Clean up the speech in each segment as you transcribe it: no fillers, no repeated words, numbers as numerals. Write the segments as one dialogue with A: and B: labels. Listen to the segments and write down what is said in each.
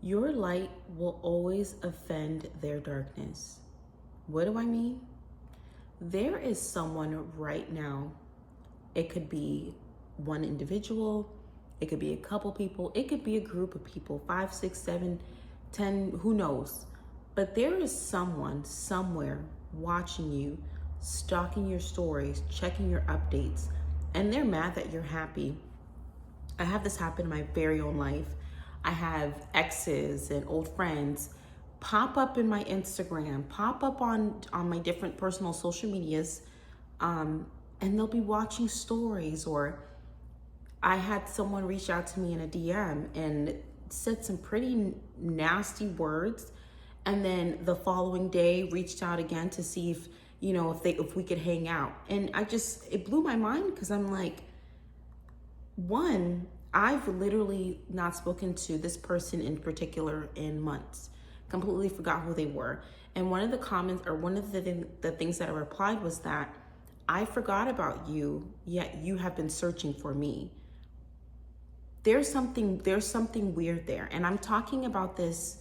A: Your light will always offend their darkness. What do I mean? There is someone right now. It could be one individual, it could be a couple people, it could be a group of people, 5, 6, 7, 10, who knows? But there is someone somewhere watching you, stalking your stories, checking your updates, and they're mad that you're happy. I have this happen in my very own life. I have exes and old friends pop up in my Instagram, pop up on my different personal social medias, and they'll be watching stories. Or I had someone reach out to me in a DM and said some pretty nasty words, and then the following day reached out again to see if we could hang out. And it blew my mind, because I'm like, one, I've literally not spoken to this person in particular in months. Completely forgot who they were. And one of the comments, or one of the things that I replied was that I forgot about you, yet you have been searching for me. There's something weird there. And I'm talking about this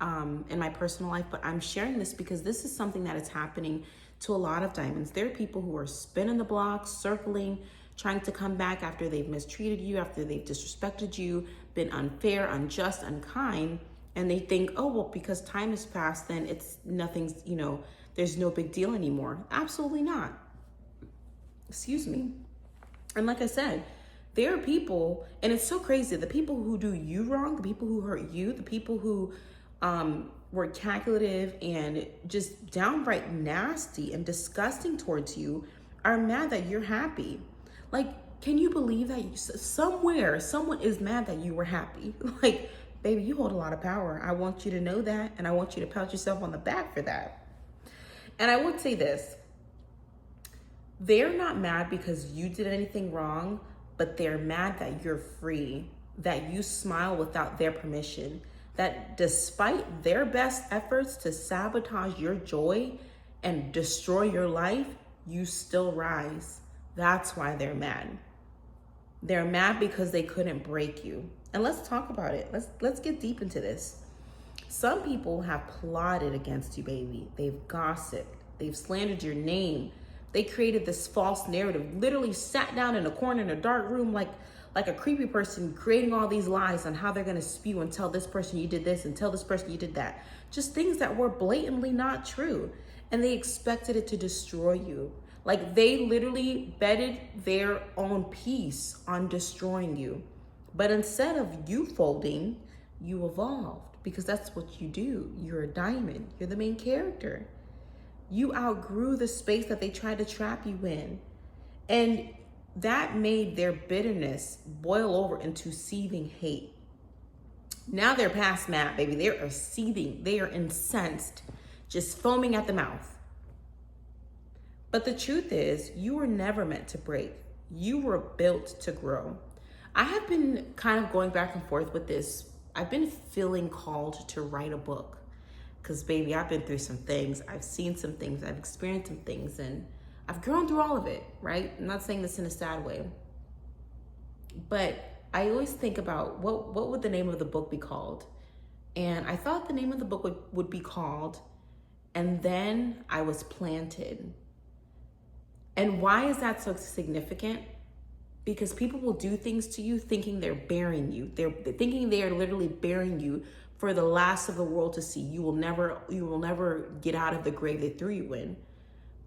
A: in my personal life, but I'm sharing this because this is something that is happening to a lot of diamonds. There are people who are spinning the block, circling, trying to come back after they've mistreated you, after they've disrespected you, been unfair, unjust, unkind, and they think, oh, well, because time has passed, then there's no big deal anymore. Absolutely not. Excuse me. And like I said, there are people, and it's so crazy, the people who do you wrong, the people who hurt you, the people who were calculative and just downright nasty and disgusting towards you are mad that you're happy. Like, can you believe that someone is mad that you were happy? Like, baby, you hold a lot of power. I want you to know that, and I want you to pat yourself on the back for that. And I would say this, they're not mad because you did anything wrong, but they're mad that you're free, that you smile without their permission, that despite their best efforts to sabotage your joy and destroy your life, you still rise. That's why they're mad. They're mad because they couldn't break you. And let's talk about it. Let's get deep into this. Some people have plotted against you, baby. They've gossiped. They've slandered your name. They created this false narrative, literally sat down in a corner in a dark room like a creepy person, creating all these lies on how they're going to spew and tell this person you did this and tell this person you did that. Just things that were blatantly not true. And they expected it to destroy you. Like, they literally betted their own peace on destroying you. But instead of you folding, you evolved, because that's what you do. You're a diamond. You're the main character. You outgrew the space that they tried to trap you in. And that made their bitterness boil over into seething hate. Now they're past mad, baby. They are seething. They are incensed, just foaming at the mouth. But the truth is, you were never meant to break. You were built to grow. I have been kind of going back and forth with this. I've been feeling called to write a book, because baby, I've been through some things. I've seen some things. I've experienced some things, and I've grown through all of it, right? I'm not saying this in a sad way, but I always think about what would the name of the book be called? And I thought the name of the book would be called, And Then I Was Planted. And why is that so significant? Because people will do things to you thinking they're burying you. They're thinking they are literally burying you for the last of the world to see. You will never get out of the grave they threw you in.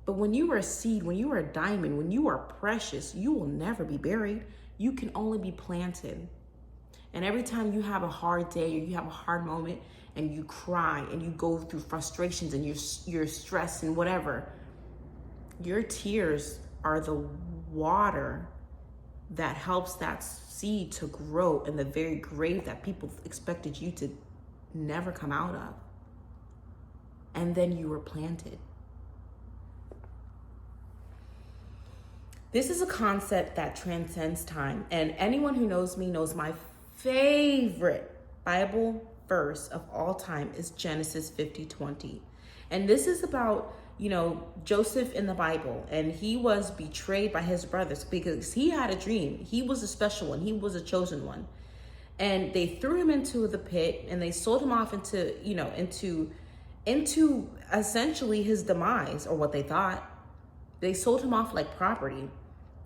A: But when you are a seed, when you are a diamond, when you are precious, you will never be buried. You can only be planted. And every time you have a hard day or you have a hard moment and you cry and you go through frustrations and you're stressed and whatever, your tears are the water that helps that seed to grow in the very grave that people expected you to never come out of. And then you were planted. This is a concept that transcends time. And anyone who knows me knows my favorite Bible verse of all time is Genesis 50:20. And this is about, Joseph in the Bible, and he was betrayed by his brothers because he had a dream. He was a special one. He was a chosen one. And they threw him into the pit and they sold him off into, into essentially his demise, or what they thought. They sold him off like property.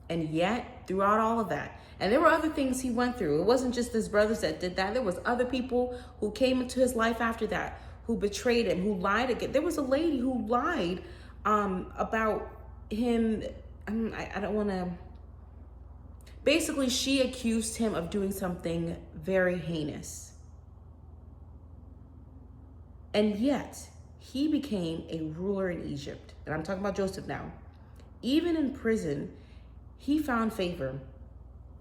A: And yet, throughout all of that, and there were other things he went through. It wasn't just his brothers that did that. There was other people who came into his life after that, who betrayed him, who lied again. There was a lady who lied about him. I don't want to. Basically, she accused him of doing something very heinous. And yet, he became a ruler in Egypt. And I'm talking about Joseph now. Even in prison, he found favor.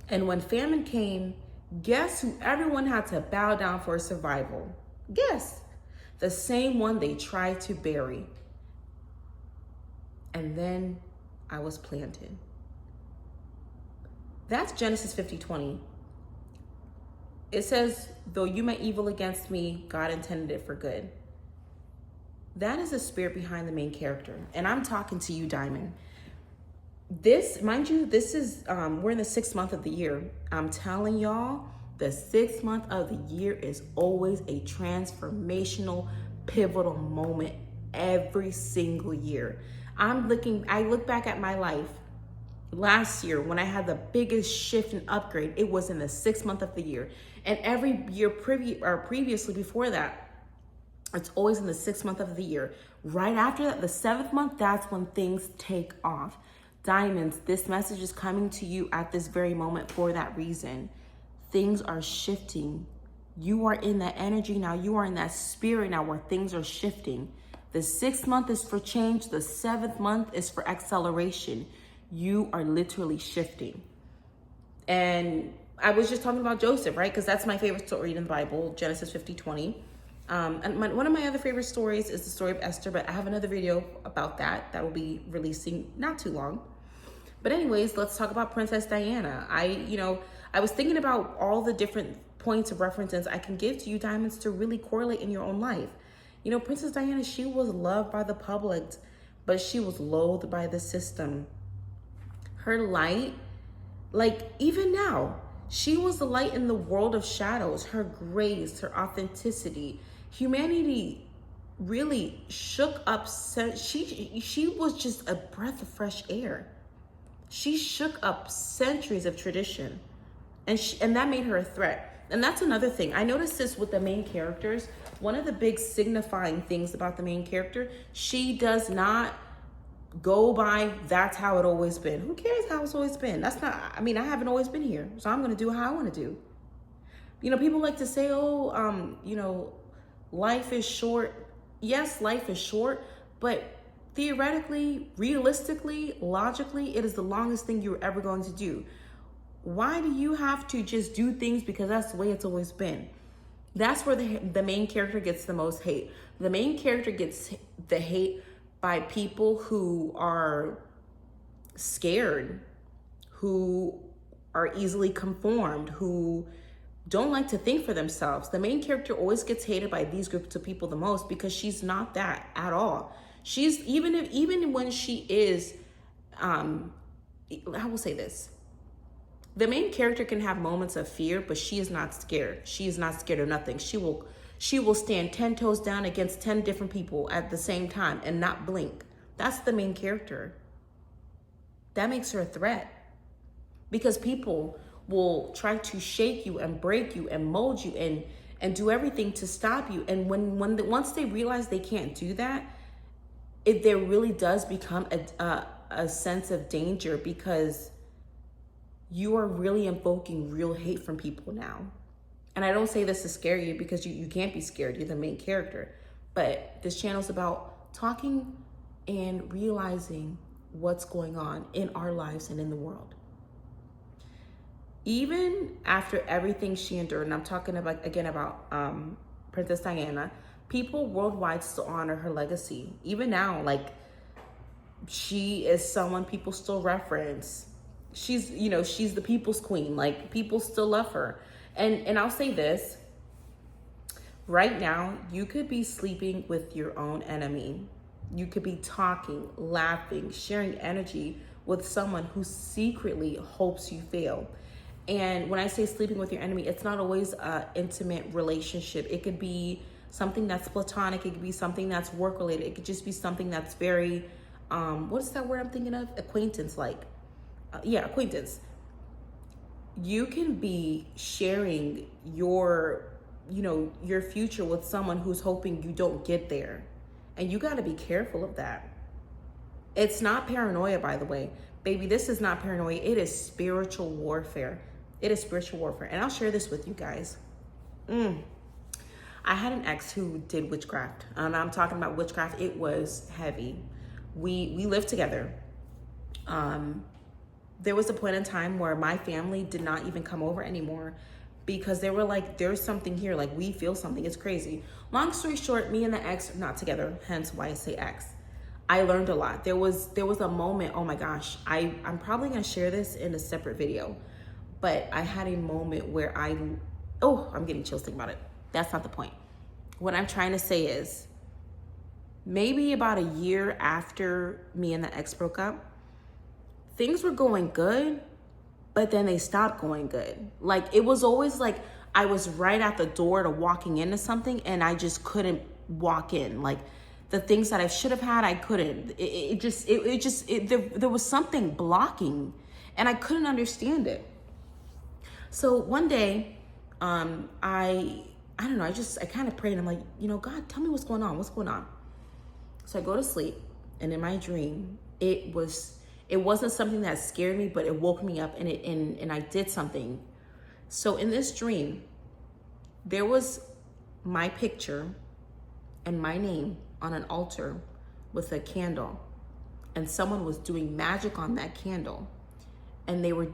A: And when famine came, guess who everyone had to bow down for survival? Guess. The same one they tried to bury. And then I was planted. That's Genesis 50:20. It says, though you meant evil against me, God intended it for good. That is the spirit behind the main character. And I'm talking to you, Diamond. This, mind you, this is, we're in the 6th month of the year. I'm telling y'all, the 6th month of the year is always a transformational, pivotal moment every single year. I look back at my life last year when I had the biggest shift and upgrade. It was in the 6th month of the year. And every year previously before that, it's always in the 6th month of the year. Right after that, the 7th month, that's when things take off. Diamonds, this message is coming to you at this very moment for that reason. Things are shifting. You are in that energy now. You are in that spirit now where things are shifting. The 6th month is for change. The 7th month is for acceleration. You are literally shifting. And I was just talking about Joseph, right? Because that's my favorite story in the Bible, Genesis 50:20. One of my other favorite stories is the story of Esther, but I have another video about that will be releasing not too long. But anyways, let's talk about Princess Diana. I was thinking about all the different points of references I can give to you, Diamonds, to really correlate in your own life. Princess Diana, she was loved by the public, but she was loathed by the system. Her light, like even now, she was the light in the world of shadows. Her grace, her authenticity, humanity really shook up. She was just a breath of fresh air. She shook up centuries of tradition, and that made her a threat. And that's another thing. I noticed this with the main characters. One of the big signifying things about the main character, she does not go by, that's how it always been. Who cares how it's always been? I haven't always been here, so I'm going to do how I want to do. People like to say, life is short. Yes, life is short, but theoretically, realistically, logically, it is the longest thing you're ever going to do. Why do you have to just do things because that's the way it's always been? That's where the main character gets the most hate. The main character gets the hate by people who are scared, who are easily conformed, who don't like to think for themselves. The main character always gets hated by these groups of people the most because she's not that at all. She's even when she is, I will say this. The main character can have moments of fear, but she is not scared. She is not scared of nothing. She will stand 10 toes down against 10 different people at the same time and not blink. That's the main character. That makes her a threat because people will try to shake you and break you and mold you and do everything to stop you. And once they realize they can't do that, there really does become a sense of danger because you are really invoking real hate from people now. And I don't say this to scare you because you can't be scared. You're the main character. But this channel is about talking and realizing what's going on in our lives and in the world. Even after everything she endured, and I'm talking about Princess Diana, people worldwide still honor her legacy. Even now, she is someone people still reference. She's the people's queen. People still love her. And I'll say this, right now, you could be sleeping with your own enemy. You could be talking, laughing, sharing energy with someone who secretly hopes you fail. And when I say sleeping with your enemy, it's not always an intimate relationship. It could be something that's platonic. It could be something that's work related. It could just be something that's very, what is that word I'm thinking of? Acquaintance, like, acquaintance. You can be sharing your future with someone who's hoping you don't get there. And you got to be careful of that. It's not paranoia, by the way. Baby, this is not paranoia. It is spiritual warfare. It is spiritual warfare. And I'll share this with you guys. I had an ex who did witchcraft. And I'm talking about witchcraft. It was heavy. We lived together. There was a point in time where my family did not even come over anymore because they were like, there's something here. Like, we feel something. It's crazy. Long story short, me and the ex are not together. Hence why I say ex. I learned a lot. There was a moment, oh my gosh, I'm probably gonna share this in a separate video, but I had a moment where I'm getting chills thinking about it. That's not the point. What I'm trying to say is, maybe about a year after me and the ex broke up, things were going good, but then they stopped going good. Like, it was always like I was right at the door to walking into something and I just couldn't walk in. Like, the things that I should have had, I couldn't. There was something blocking and I couldn't understand it. So one day, I don't know, I kind of prayed. I'm like, God, tell me what's going on. What's going on? So I go to sleep, and in my dream, it wasn't something that scared me, but it woke me up, and I did something. So in this dream, there was my picture and my name on an altar with a candle, and someone was doing magic on that candle, and they were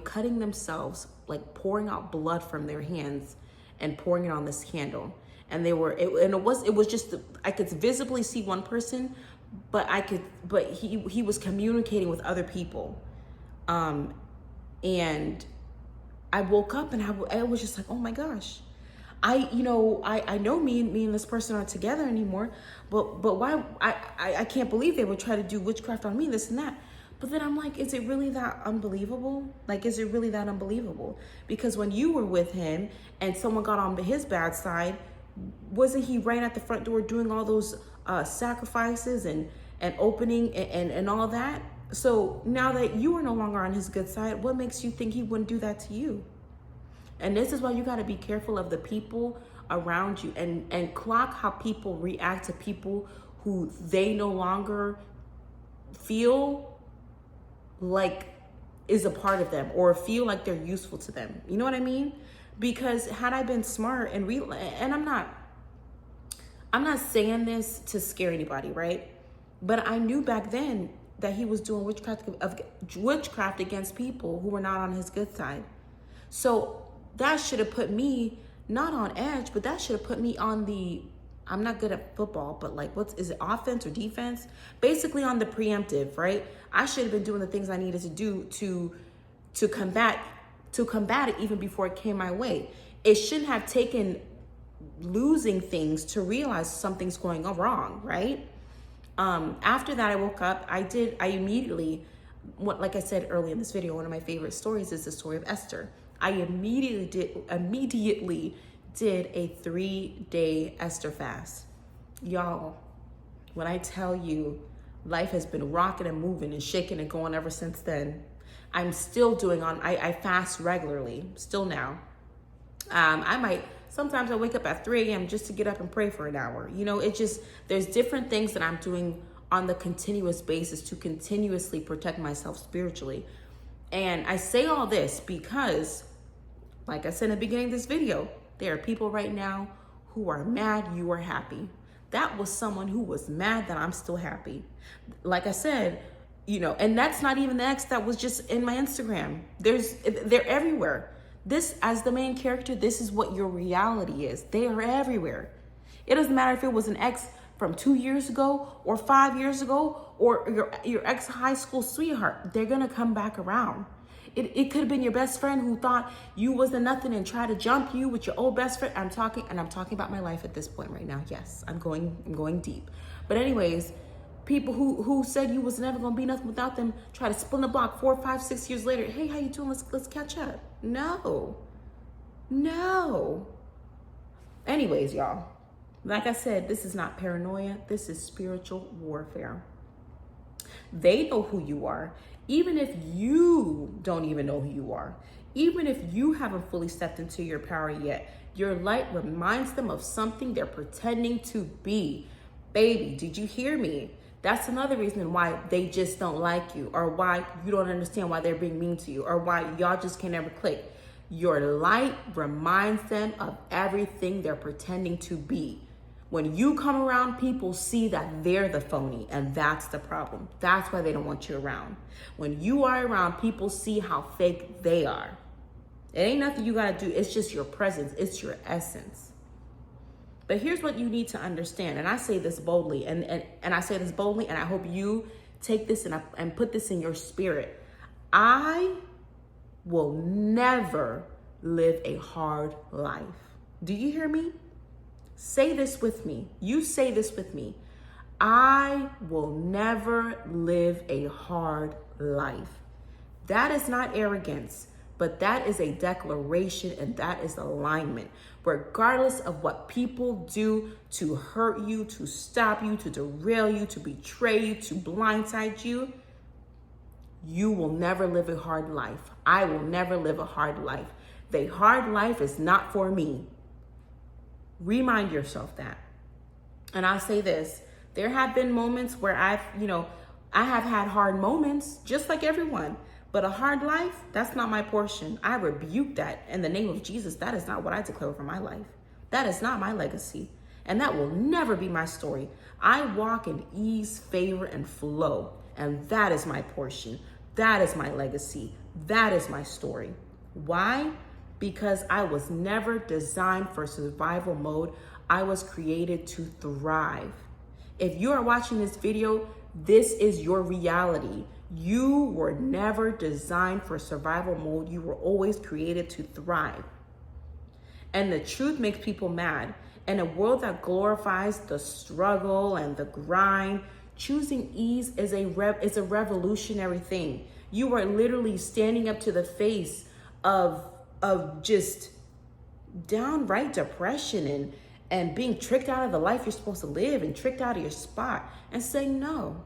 A: cutting themselves, like pouring out blood from their hands and pouring it on this candle. And it was just, I could visibly see one person, but he was communicating with other people. And I woke up and I was just like, oh my gosh, I know me and this person aren't together anymore, but why, I can't believe they would try to do witchcraft on me, this and that. But then I'm like, is it really that unbelievable? Like, is it really that unbelievable? Because when you were with him and someone got on his bad side, wasn't he right at the front door doing all those sacrifices and opening and all that? So now that you are no longer on his good side, what makes you think he wouldn't do that to you? And this is why you got to be careful of the people around you and clock how people react to people who they no longer feel like is a part of them or feel like they're useful to them. You know what I mean? Because had I been smart and I'm not saying this to scare anybody, right? But I knew back then that he was doing witchcraft against people who were not on his good side. So that should have put me not on edge, but that should have put me on the, I'm not good at football, but like, is it offense or defense? Basically on the preemptive, right? I should have been doing the things I needed to do to combat it even before it came my way. It shouldn't have taken losing things to realize something's going on wrong, right? After that, I woke up. I immediately, like I said earlier in this video, one of my favorite stories is the story of Esther. I immediately did a 3-day Esther fast. Y'all, when I tell you life has been rocking and moving and shaking and going ever since then, I'm still I fast regularly, still now. Sometimes I wake up at 3 a.m. just to get up and pray for an hour. There's different things that I'm doing on the continuous basis to continuously protect myself spiritually. And I say all this because, like I said in the beginning of this video, there are people right now who are mad you are happy. That was someone who was mad that I'm still happy. Like I said, and that's not even the ex that was just in my Instagram. They're everywhere. This, as the main character, this is what your reality is. They are everywhere. It doesn't matter if it was an ex from 2 years ago or 5 years ago or your ex high school sweetheart. They're gonna come back around. It could have been your best friend who thought you wasn't nothing and tried to jump you with your old best friend. I'm talking about my life at this point right now. Yes, I'm going deep. But anyways, people who said you was never gonna be nothing without them try to split the block 4, 5, 6 years later. Hey, how you doing? Let's catch up. No. Anyways, y'all, like I said, this is not paranoia. This is spiritual warfare. They know who you are, even if you don't even know who you are. Even if you haven't fully stepped into your power yet, your light reminds them of something they're pretending to be. Baby, did you hear me? That's another reason why they just don't like you, or why you don't understand why they're being mean to you, or why y'all just can never click. Your light reminds them of everything they're pretending to be. When you come around, people see that they're the phony, and that's the problem. That's why they don't want you around. When you are around, people see how fake they are. It ain't nothing you gotta do. It's just your presence. It's your essence. But here's what you need to understand, and I say this boldly, and I say this boldly, and I hope you take this and put this in your spirit. I will never live a hard life. Do you hear me? Say this with me. You say this with me. I will never live a hard life. That is not arrogance, but that is a declaration, and that is alignment. Regardless of what people do to hurt you, to stop you, to derail you, to betray you, to blindside you, you will never live a hard life. I will never live a hard life. The hard life is not for me. Remind yourself that. And I'll say this, there have been moments where I have had hard moments, just like everyone. But a hard life, that's not my portion. I rebuke that in the name of Jesus. That is not what I declare for my life. That is not my legacy. And that will never be my story. I walk in ease, favor, and flow. And that is my portion. That is my legacy. That is my story. Why? Because I was never designed for survival mode. I was created to thrive. If you are watching this video, this is your reality. You were never designed for survival mode. You were always created to thrive. And the truth makes people mad. In a world that glorifies the struggle and the grind, choosing ease is a revolutionary thing. You are literally standing up to the face of just downright depression and being tricked out of the life you're supposed to live and tricked out of your spot, and saying no.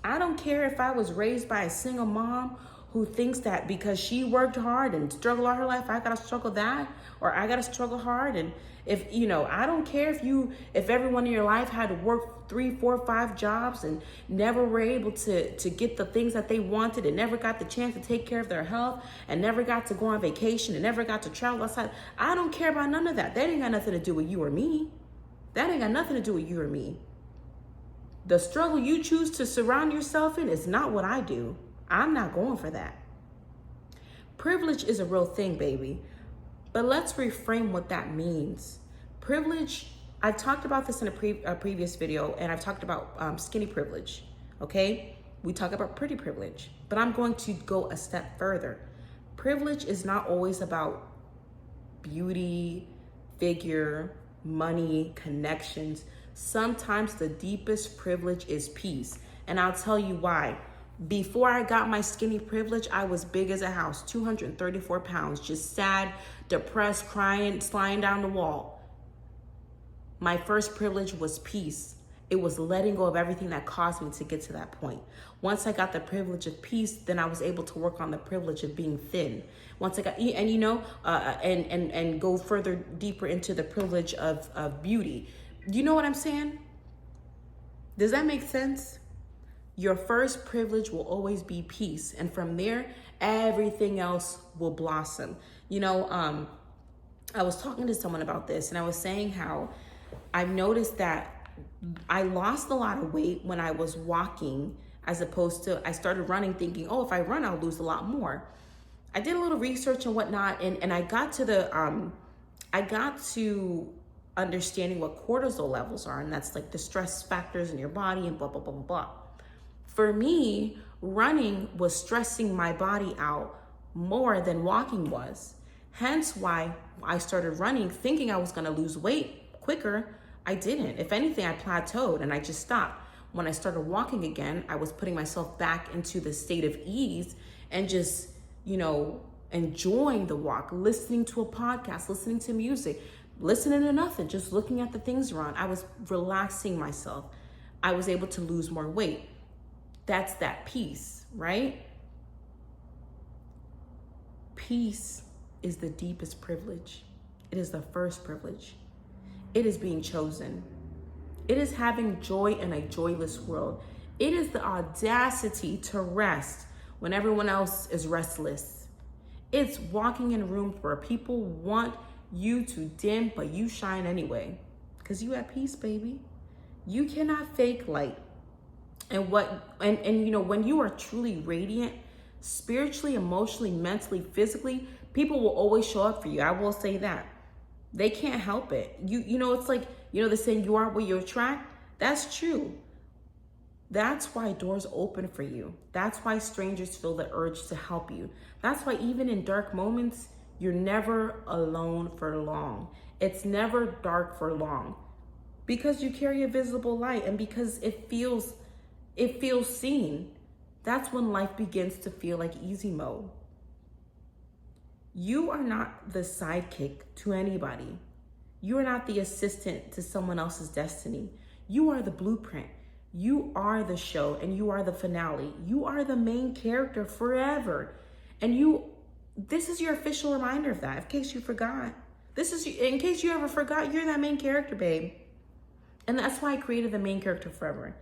A: I don't care if I was raised by a single mom who thinks that because she worked hard and struggled all her life, I gotta struggle that, or I gotta struggle hard. And if, I don't care if everyone in your life had to work 3, 4, 5 jobs and never were able to get the things that they wanted, and never got the chance to take care of their health, and never got to go on vacation, and never got to travel outside. I don't care about none of that. That ain't got nothing to do with you or me. That ain't got nothing to do with you or me. The struggle you choose to surround yourself in is not what I do. I'm not going for that. Privilege is a real thing, baby. But let's reframe what that means. Privilege, I've talked about this in a previous video, and I've talked about skinny privilege, okay? We talk about pretty privilege, but I'm going to go a step further. Privilege is not always about beauty, figure, money, connections. Sometimes the deepest privilege is peace. And I'll tell you why. Before I got my skinny privilege, I was big as a house, 234 pounds, just sad, depressed, crying, sliding down the wall. My first privilege was peace. It was letting go of everything that caused me to get to that point. Once I got the privilege of peace, then I was able to work on the privilege of being thin. Once I got, and go further deeper into the privilege of beauty. You know what I'm saying? Does that make sense? Your first privilege will always be peace. And from there, everything else will blossom. I was talking to someone about this, and I was saying how I've noticed that I lost a lot of weight when I was walking, as opposed to I started running thinking, oh, if I run, I'll lose a lot more. I did a little research and whatnot, and I got to understanding what cortisol levels are, and that's like the stress factors in your body and blah, blah, blah, blah, blah. For me, running was stressing my body out more than walking was. Hence why I started running thinking I was gonna lose weight quicker. I didn't. If anything, I plateaued and I just stopped. when I started walking again, I was putting myself back into the state of ease and just, enjoying the walk, listening to a podcast, listening to music, listening to nothing, just looking at the things around. I was relaxing myself. I was able to lose more weight. That's that peace, right? Peace is the deepest privilege. It is the first privilege. It is being chosen. It is having joy in a joyless world. It is the audacity to rest when everyone else is restless. It's walking in rooms where people want you to dim, but you shine anyway. Because you at peace, baby. You cannot fake light. And when you are truly radiant, spiritually, emotionally, mentally, physically, people will always show up for you. I will say that. They can't help it. It's like, the saying, you are what you attract. That's true. That's why doors open for you. That's why strangers feel the urge to help you. That's why even in dark moments, you're never alone for long. It's never dark for long because you carry a visible light and because it feels seen. That's when life begins to feel like easy mode. You are not the sidekick to anybody. You are not the assistant to someone else's destiny. You are the blueprint. You are the show and you are the finale. You are the main character forever. And this is your official reminder of that, in case you forgot. In case you ever forgot, you're that main character, babe. And that's why I created the main character forever.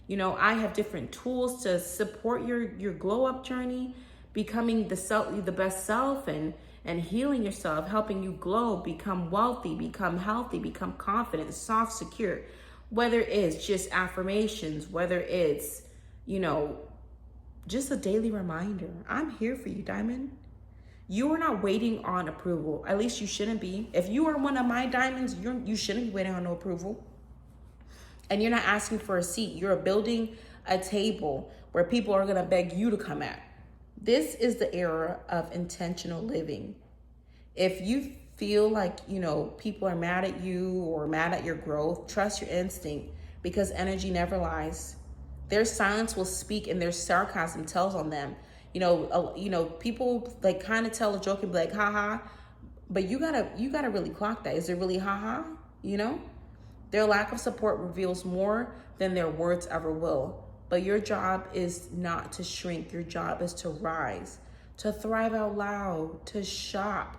A: I have different tools to support your glow up journey, becoming the best self and healing yourself, helping you glow, become wealthy, become healthy, become confident, soft, secure. Whether it's just affirmations, whether it's, just a daily reminder. I'm here for you, Diamond. You are not waiting on approval. At least you shouldn't be. If you are one of my diamonds, you shouldn't be waiting on no approval. And you're not asking for a seat. You're building a table where people are going to beg you to come at. This is the era of intentional living. If you feel like, people are mad at you or mad at your growth, trust your instinct because energy never lies. Their silence will speak and their sarcasm tells on them. People like kind of tell a joke and be like, haha, but you gotta really clock that. Is it really haha? Their lack of support reveals more than their words ever will. But your job is not to shrink. Your job is to rise, to thrive out loud, to shop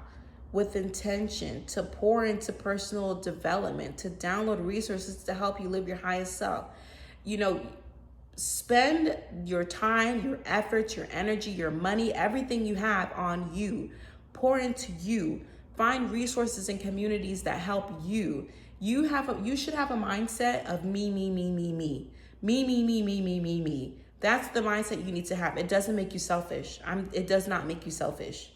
A: with intention, to pour into personal development, to download resources to help you live your highest self. Spend your time, your efforts, your energy, your money, everything you have on you. Pour into you. Find resources and communities that help you. You should have a mindset of me, me, me, me, me. Me, me, me, me, me, me, me. That's the mindset you need to have. It doesn't make you selfish. It does not make you selfish.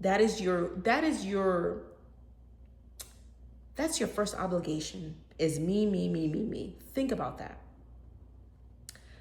A: That's your first obligation is me, me, me, me, me. Think about that.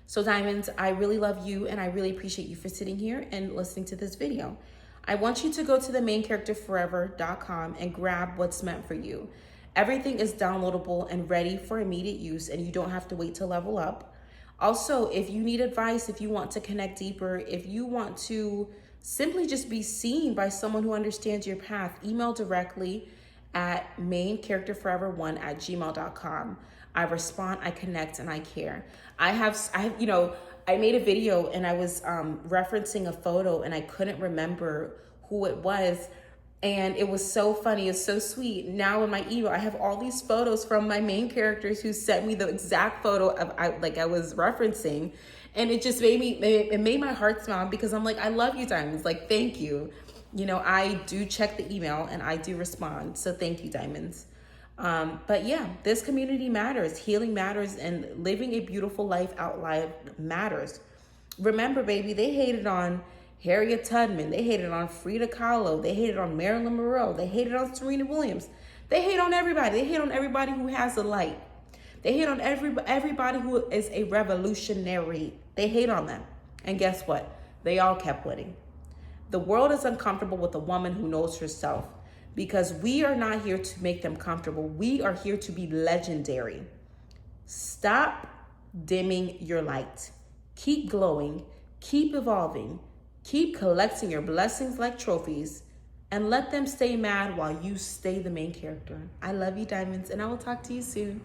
A: So diamonds, I really love you and I really appreciate you for sitting here and listening to this video. I want you to go to themaincharacterforever.com and grab what's meant for you. Everything is downloadable and ready for immediate use and you don't have to wait to level up. Also, if you need advice, if you want to connect deeper, if you want to simply just be seen by someone who understands your path, email directly at maincharacterforever1@gmail.com. I respond, I connect, and I care. I made a video and I was referencing a photo and I couldn't remember who it was. And it was so funny. It's so sweet. Now in my email, I have all these photos from my main characters who sent me the exact photo I was referencing. And it just made my heart smile because I'm like, I love you, diamonds. Like, thank you. I do check the email and I do respond. So thank you, diamonds. But yeah, this community matters. Healing matters and living a beautiful life out loud matters. Remember, baby, they hated on Harriet Tubman. They hated on Frida Kahlo. They hated on Marilyn Monroe. They hated on Serena Williams. They hate on everybody. They hate on everybody who has a light. They hate on everybody who is a revolutionary. They hate on them. And guess what? They all kept winning. The world is uncomfortable with a woman who knows herself because we are not here to make them comfortable. We are here to be legendary. Stop dimming your light. Keep glowing, keep evolving, keep collecting your blessings like trophies, and let them stay mad while you stay the main character. I love you, diamonds, and I will talk to you soon.